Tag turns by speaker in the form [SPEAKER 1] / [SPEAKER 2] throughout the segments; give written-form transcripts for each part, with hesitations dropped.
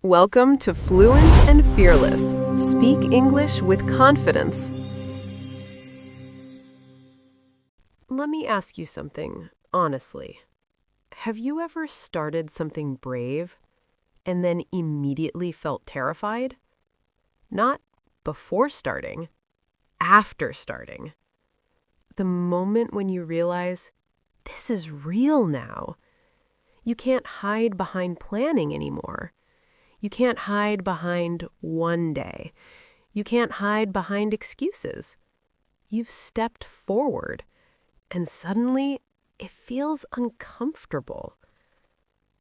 [SPEAKER 1] Welcome to Fluent and Fearless. Speak English with confidence. Let me ask you something, honestly. Have you ever started something brave and then immediately felt terrified? Not before starting, after starting. The moment when you realize, this is real now. You can't hide behind planning anymore. You can't hide behind one day. You can't hide behind excuses. You've stepped forward, and suddenly it feels uncomfortable.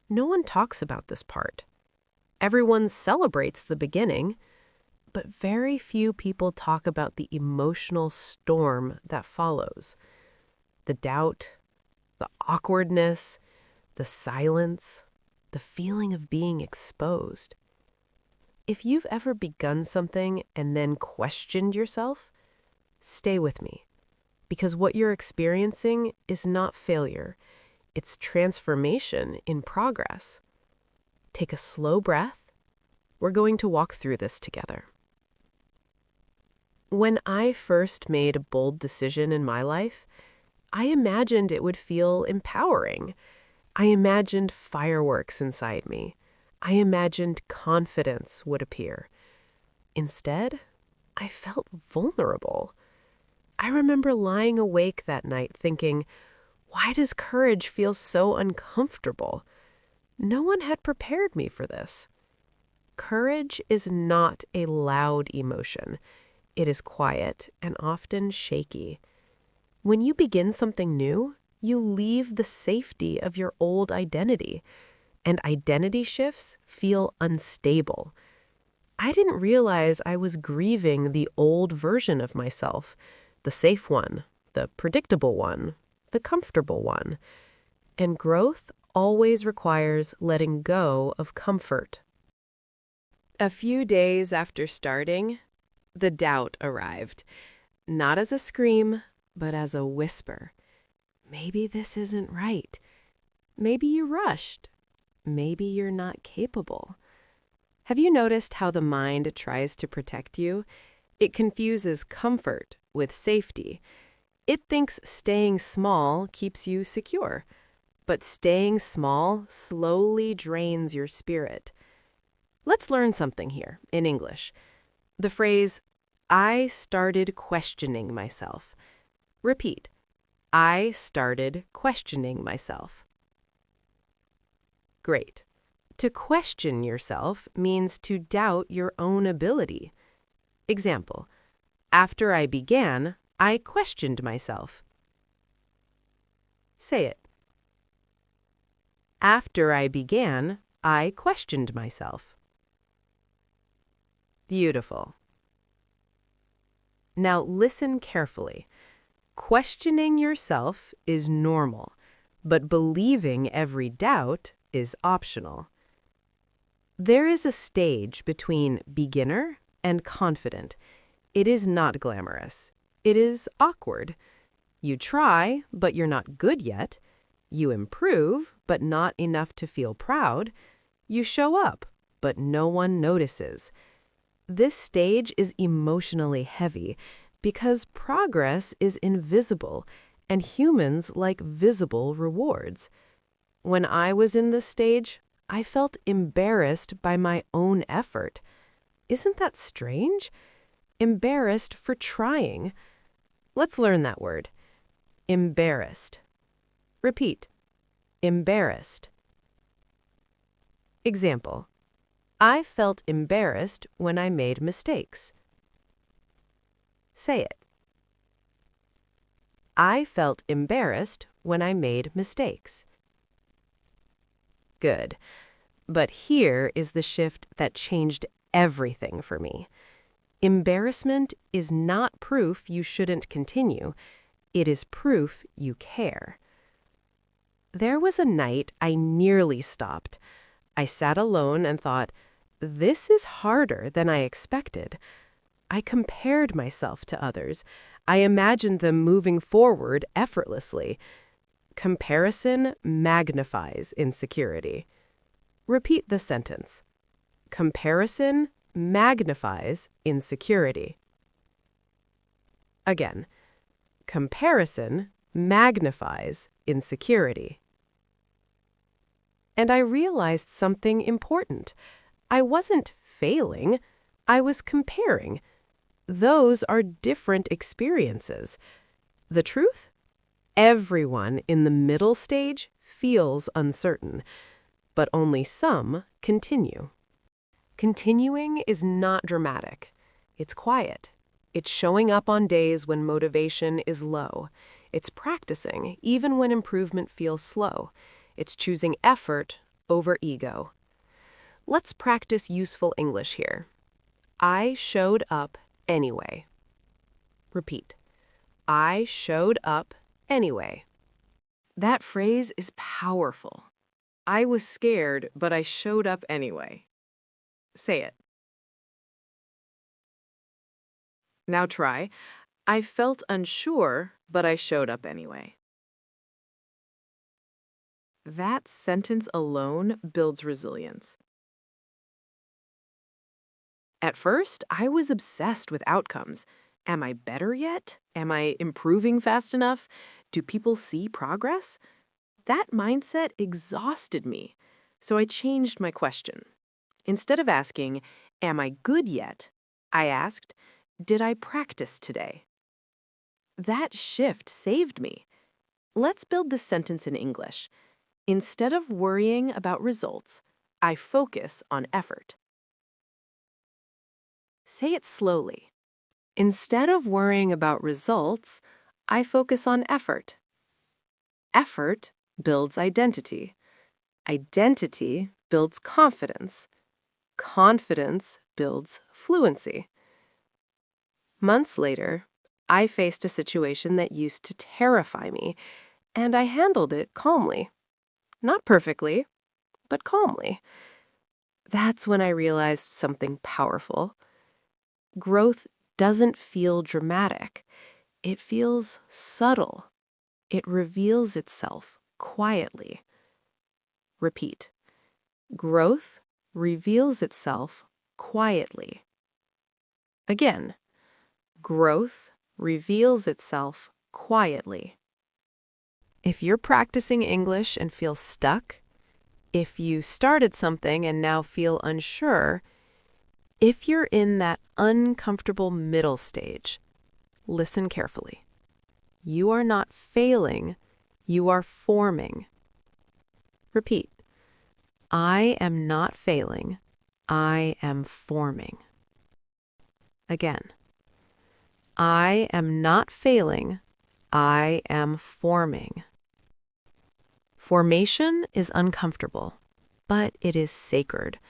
[SPEAKER 1] No one talks about this part. Everyone celebrates the beginning, but very few people talk about the emotional storm that follows. The doubt, the awkwardness, the silence, the feeling of being exposed. If you've ever begun something and then questioned yourself, stay with me, because what you're experiencing is not failure. It's transformation in progress. Take a slow breath. We're going to walk through this together. When I first made a bold decision in my life, I imagined it would feel empowering. I imagined fireworks inside me. I imagined confidence would appear. Instead, I felt vulnerable. I remember lying awake that night thinking, why does courage feel so uncomfortable? No one had prepared me for this. Courage is not a loud emotion. It is quiet and often shaky. When you begin something new, you leave the safety of your old identity, and identity shifts feel unstable. I didn't realize I was grieving the old version of myself, the safe one, the predictable one, the comfortable one. And growth always requires letting go of comfort. A few days after starting, the doubt arrived, not as a scream, but as a whisper. Maybe this isn't right. Maybe you rushed. Maybe you're not capable. Have you noticed how the mind tries to protect you? It confuses comfort with safety. It thinks staying small keeps you secure, but staying small slowly drains your spirit. Let's learn something here in English. The phrase, I started questioning myself. Repeat. I started questioning myself. Great. To question yourself means to doubt your own ability. Example, after I began, I questioned myself. Say it. After I began, I questioned myself. Beautiful. Now listen carefully. Questioning yourself is normal, but believing every doubt is optional. There is a stage between beginner and confident. It is not glamorous. It is awkward. You try, but you're not good yet. You improve, but not enough to feel proud. You show up, but no one notices. This stage is emotionally heavy because progress is invisible and humans like visible rewards. When I was in this stage, I felt embarrassed by my own effort. Isn't that strange? Embarrassed for trying. Let's learn that word. Embarrassed. Repeat. Embarrassed. Example. I felt embarrassed when I made mistakes. Say it. I felt embarrassed when I made mistakes. Good. But here is the shift that changed everything for me. Embarrassment is not proof you shouldn't continue. It is proof you care. There was a night I nearly stopped. I sat alone and thought, this is harder than I expected. I compared myself to others. I imagined them moving forward effortlessly. Comparison magnifies insecurity. Repeat the sentence. Comparison magnifies insecurity. Again, comparison magnifies insecurity. And I realized something important. I wasn't failing, I was comparing. Those are different experiences. The truth? Everyone in the middle stage feels uncertain, but only some continue. Continuing is not dramatic. It's quiet. It's showing up on days when motivation is low. It's practicing even when improvement feels slow. It's choosing effort over ego. Let's practice useful English here. I showed up anyway. Repeat. I showed up anyway. That phrase is powerful. I was scared, but I showed up anyway. Say it. Now try. I felt unsure, but I showed up anyway. That sentence alone builds resilience. At first, I was obsessed with outcomes. Am I better yet? Am I improving fast enough? Do people see progress? That mindset exhausted me. So I changed my question. Instead of asking, am I good yet? I asked, did I practice today? That shift saved me. Let's build this sentence in English. Instead of worrying about results, I focus on effort. Say it slowly. Instead of worrying about results, I focus on effort. Effort builds identity. Identity builds confidence. Confidence builds fluency. Months later, I faced a situation that used to terrify me, and I handled it calmly. Not perfectly, but calmly. That's when I realized something powerful. Growth doesn't feel dramatic. It feels subtle. It reveals itself quietly. Repeat. Growth reveals itself quietly. Again, growth reveals itself quietly. If you're practicing English and feel stuck, if you started something and now feel unsure, if you're in that uncomfortable middle stage, listen carefully. You are not failing, you are forming. Repeat. I am not failing, I am forming. Again. I am not failing, I am forming. Formation is uncomfortable, but it is sacred.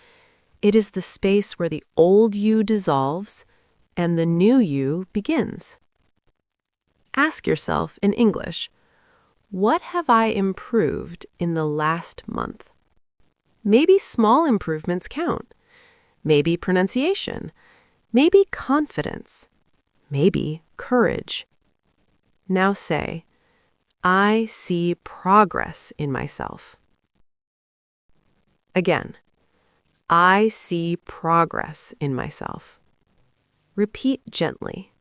[SPEAKER 1] It is the space where the old you dissolves and the new you begins. Ask yourself in English, what have I improved in the last month? Maybe small improvements count. Maybe pronunciation. Maybe confidence. Maybe courage. Now say, I see progress in myself. Again, I see progress in myself. Repeat gently.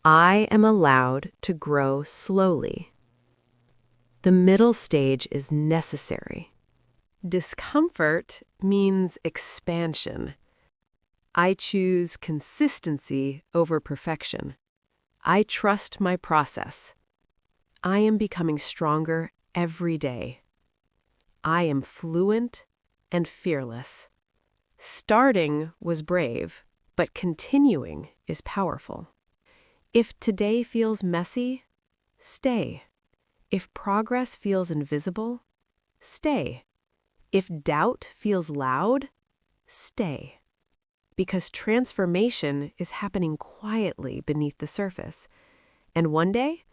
[SPEAKER 1] I am allowed to grow slowly. The middle stage is necessary. Discomfort means expansion. I choose consistency over perfection. I trust my process. I am becoming stronger every day. I am fluent and fearless. Starting was brave, but continuing is powerful. If today feels messy, stay. If progress feels invisible, stay. If doubt feels loud, stay. Because transformation is happening quietly beneath the surface. And one day,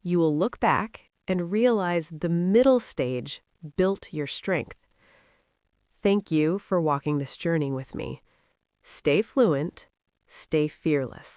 [SPEAKER 1] you will look back and realize the middle stage built your strength. Thank you for walking this journey with me. Stay fluent, stay fearless.